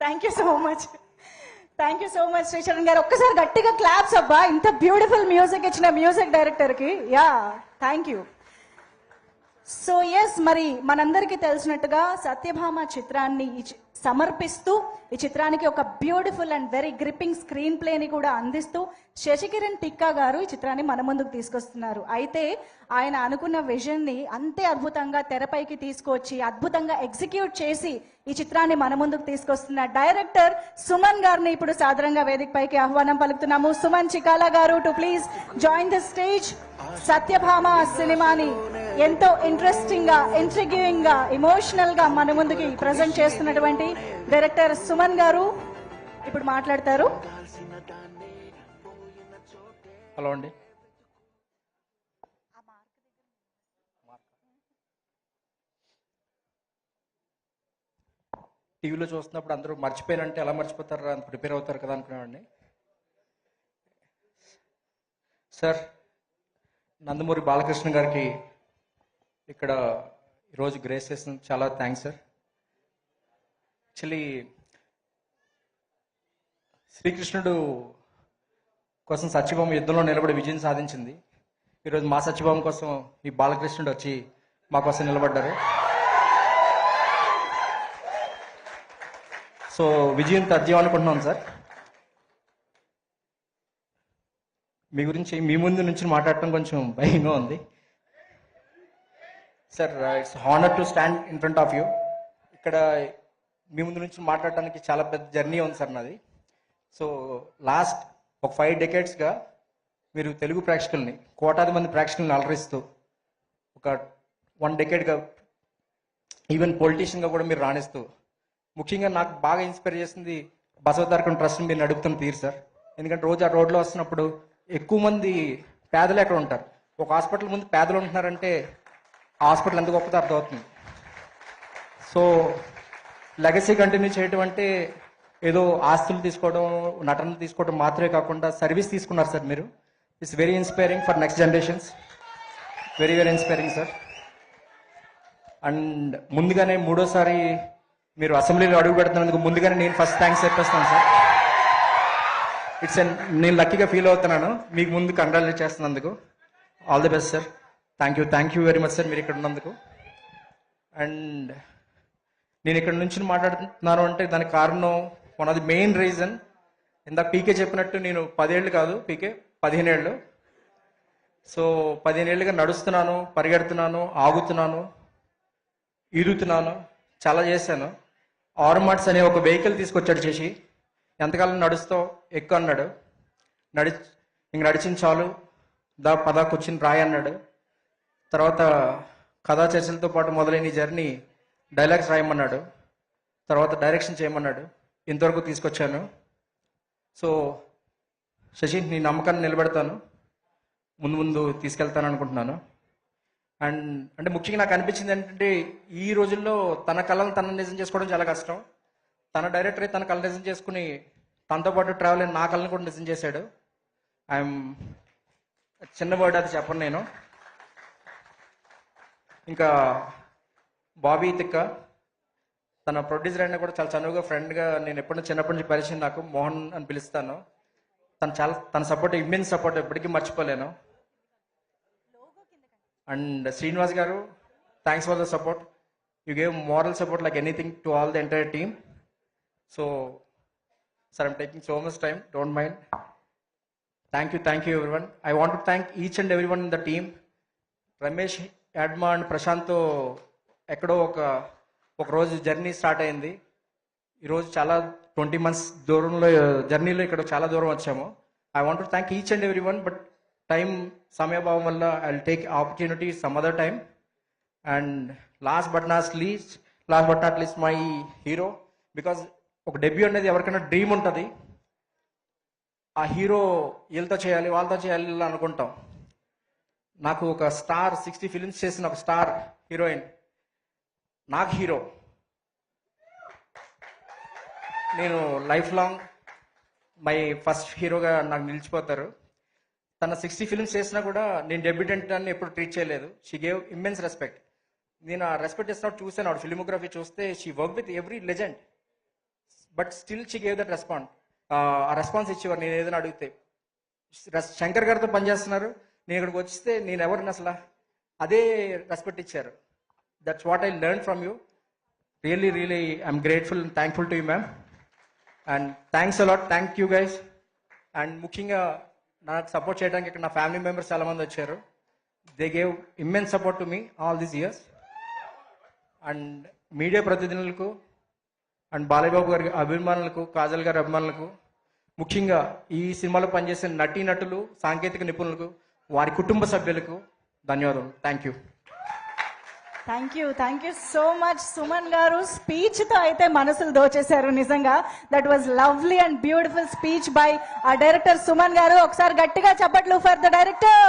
Thank you so much. Thank you so much Sricharan garu. ఒక్కసారి గట్టిగా claps అబ్బా, ఇంత బ్యూటిఫుల్ మ్యూజిక్ ఇచ్చిన మ్యూజిక్ డైరెక్టర్ కి. Yeah, thank you. So yes, మరి మనందరికీ తెలిసినట్టుగా సత్యభామ చిత్రాన్ని సమర్పిస్తూ ఈ చిత్రానికి ఒక beautiful and very gripping screen ప్లేని కూడా అందిస్తూ శశికిరణ్ టిక్కా గారు ఈ చిత్రాన్ని మన ముందుకు తీసుకొస్తున్నారు. అయితే ఆయన అనుకున్న విజన్ ని అంతే అద్భుతంగా తెరపైకి తీసుకొచ్చి అద్భుతంగా ఎగ్జిక్యూట్ చేసి ఈ చిత్రాన్ని మన ముందుకు తీసుకొస్తున్న డైరెక్టర్ సుమన్ గారిని ఇప్పుడు సాధారణంగా వేదిక పైకి ఆహ్వానం పలుకుతున్నాము. సుమన్ చికాలా గారు to please join the stage. Satyabhama సినిమాని ఎంతో ఇంట్రెస్టింగ్ గా, ఇంట్రిగ్యూయింగ్ గా, ఎమోషనల్ గా మన ముందుకి ప్రజెంట్ చేస్తున్నటువంటి డైరెక్టర్ సుమన్ గారు ఇప్పుడు మాట్లాడతారు. హలో అండి. టీవీలో చూస్తున్నప్పుడు అందరూ మర్చిపోయినంటే ఎలా మర్చిపోతారు, అంత ప్రిపేర్ అవుతారు కదా అనుకున్నామండి. సార్, నందమూరి బాలకృష్ణ గారికి ఇక్కడ ఈరోజు గ్రేస్ చేసిన చాలా థ్యాంక్స్ సార్. యాక్చువల్లీ శ్రీకృష్ణుడు కోసం సత్యభామ యుద్ధంలో నిలబడి విజయం సాధించింది. ఈరోజు మా సత్యభామ కోసం ఈ బాలకృష్ణుడు వచ్చి మా కోసం నిలబడ్డారు. సో విజయం తథ్యం అనుకుంటున్నాం సార్. మీ గురించి మీ ముందు నుంచి మాట్లాడటం కొంచెం భయంగా ఉంది sir. It's honour to stand in front of you. ఇక్కడ మీ ముందు నుంచి మాట్లాడటానికి చాలా పెద్ద జర్నీ ఉంది సార్ నాది. సో లాస్ట్ ఒక 5 decadesగా మీరు తెలుగు ప్రేక్షకుల్ని, కోటాది మంది ప్రేక్షకుల్ని అలరిస్తూ, ఒక 1 decadeగా ఈవెన్ పొలిటీషియన్గా కూడా మీరు రాణిస్తూ, ముఖ్యంగా నాకు బాగా ఇన్స్పైర్ చేసింది బసవతారకం ట్రస్ట్ని మీరు నడుపుతున్న తీరు సార్. ఎందుకంటే రోజు ఆ రోడ్లో వస్తున్నప్పుడు ఎక్కువ మంది పేదలు ఎక్కడ ఉంటారు. ఒక హాస్పిటల్ ముందు పేదలు ఉంటున్నారంటే ఆ హాస్పిటల్ ఎంత గొప్పదో అర్థమవుతుంది. సో లెగసీ కంటిన్యూ చేయటం అంటే ఏదో ఆస్తులు తీసుకోవడం, నటనలు తీసుకోవడం మాత్రమే కాకుండా సర్వీస్ తీసుకున్నారు సార్ మీరు. It's very inspiring for next generations. Very very inspiring sir. And ముందుగానే 3వ సారి మీరు అసెంబ్లీలో అడుగు పెడుతున్నందుకు ముందుగానే నేను ఫస్ట్ థ్యాంక్స్ చెప్పేస్తాను సార్. నేను లక్కీగా ఫీల్ అవుతున్నాను, మీకు ముందు కంగ్రాచులేట్ చేస్తున్నందుకు. All the best sir. Thank you very much sir మీరు ఇక్కడ ఉన్నందుకు. అండ్ నేను ఇక్కడ నుంచి మాట్లాడుతున్నాను అంటే దానికి కారణం, one of the main reason, ఇందాక పీకే చెప్పినట్టు నేను 10 ఏళ్ళు కాదు, పీకే 15 ఏళ్ళు. సో 15 ఏళ్ళుగా నడుస్తున్నాను, పరిగెడుతున్నాను, ఆగుతున్నాను, ఈదుతున్నాను, చాలా చేశాను. ఆర్మాట్స్ అనే ఒక వెహికల్ తీసుకొచ్చాడు చేసి, ఎంతకాలం నడుస్తావు, ఎక్కువ అన్నాడు. ఇంక నడిచిన చాలు, పద కూర్చుని రాయి అన్నాడు. తర్వాత కథా చర్చలతో పాటు మొదలైన ఈ జర్నీ డైలాగ్స్ రాయమన్నాడు. తర్వాత డైరెక్షన్ చేయమన్నాడు. ఇంతవరకు తీసుకొచ్చాను. సో శశి, నీ నమ్మకాన్ని నిలబెడతాను, ముందు ముందు తీసుకెళ్తాను అనుకుంటున్నాను. అండ్ అంటే ముఖ్యంగా నాకు అనిపించింది ఏంటంటే, ఈ రోజుల్లో తన కళను తన నిజం చేసుకోవడం చాలా కష్టం. తన డైరెక్టర్ తన కళ నిజం చేసుకుని తనతో పాటు ట్రావెల్ అయిన నా కళను కూడా నిజం చేశాడు. ఐఎమ్ చిన్న వర్డ్ అది చెప్పను నేను. ఇంకా బాబీ తిక్క, తన ప్రొడ్యూసర్ అయినా కూడా చాలా చనువుగా, ఫ్రెండ్గా, నేను ఎప్పుడూ చిన్నప్పటి నుంచి పరిచయం, నాకు మోహన్ అని పిలుస్తాను. తన సపోర్ట్, ఇమ్మెన్స్ సపోర్ట్ ఎప్పటికీ మర్చిపోలేను. అండ్ శ్రీనివాస్ గారు, thanks for the support. You gave moral support like anything to all the entire team. So sir, I'm taking so much time, don't mind. Thank you everyone. I want to thank each and everyone in the team. Ramesh, Adma and Prashant తో ఎక్కడో ఒక రోజు journey start అయింది. ఈరోజు చాలా 20 months దూరంలో జర్నీలో ఇక్కడ చాలా దూరం వచ్చాము. I want to thank each and every one, but time సమయభావం వల్ల I will take opportunity some other time. And last but not least my hero. Because ఒక డెబ్యూ అనేది ఎవరికైనా డ్రీమ్ ఉంటుంది. ఆ హీరో వీళ్ళతో చేయాలి, వాళ్ళతో చేయాలి అనుకుంటాం. నాకు ఒక స్టార్, 60 ఫిలిమ్స్ చేసిన ఒక స్టార్ హీరోయిన్ నాకు హీరో. నేను లైఫ్ లాంగ్ మై ఫస్ట్ హీరోగా నాకు నిలిచిపోతారు. తన 60 ఫిలిమ్స్ చేసినా కూడా నేను డెబ్యూటెంట్ అని ఎప్పుడు ట్రీట్ చేయలేదు. She gave immense respect. నేను ఆ రెస్పెక్ట్ ఇస్తున్నట్టు చూసాను. ఆవిడ ఫిలిమోగ్రఫీ చూస్తే she work with every legend. But still she gave that respond. ఆ రెస్పాన్స్ ఇచ్చేవారు నేను ఏదైనా అడిగితే. శంకర్ గారితో పనిచేస్తున్నారు, నేను ఇక్కడికి వస్తే నేను ఎవరిని అసలు అదే రెస్పెక్ట్ ఇచ్చారు. That's what I learn from you. Really really I'm grateful and thankful to you ma'am. And thanks a lot. Thank you guys. And ముఖ్యంగా నాకు సపోర్ట్ చేయడానికి ఇక్కడ నా ఫ్యామిలీ మెంబర్స్ చాలా మంది వచ్చారు. They gave immense support to me all these years. And media ప్రతినిధులకు and Balayya Babu గారి అభిమానులకు, కాజల్ గారి అభిమానులకు, ముఖ్యంగా ఈ సినిమాలో పనిచేసే నటీనటులు, సాంకేతిక నిపుణులకు, వారి కుటుంబ సభ్యులకు ధన్యవాదాలు. Thank you. Thank you so much Suman గారు. స్పీచ్ తో అయితే మనసులు దోచేశారు నిజంగా. That was lovely and beautiful speech by ఆ డైరెక్టర్ సుమన్ గారు. ఒకసారి గట్టిగా చప్పట్లు ఫర్ ద డైరెక్టర్.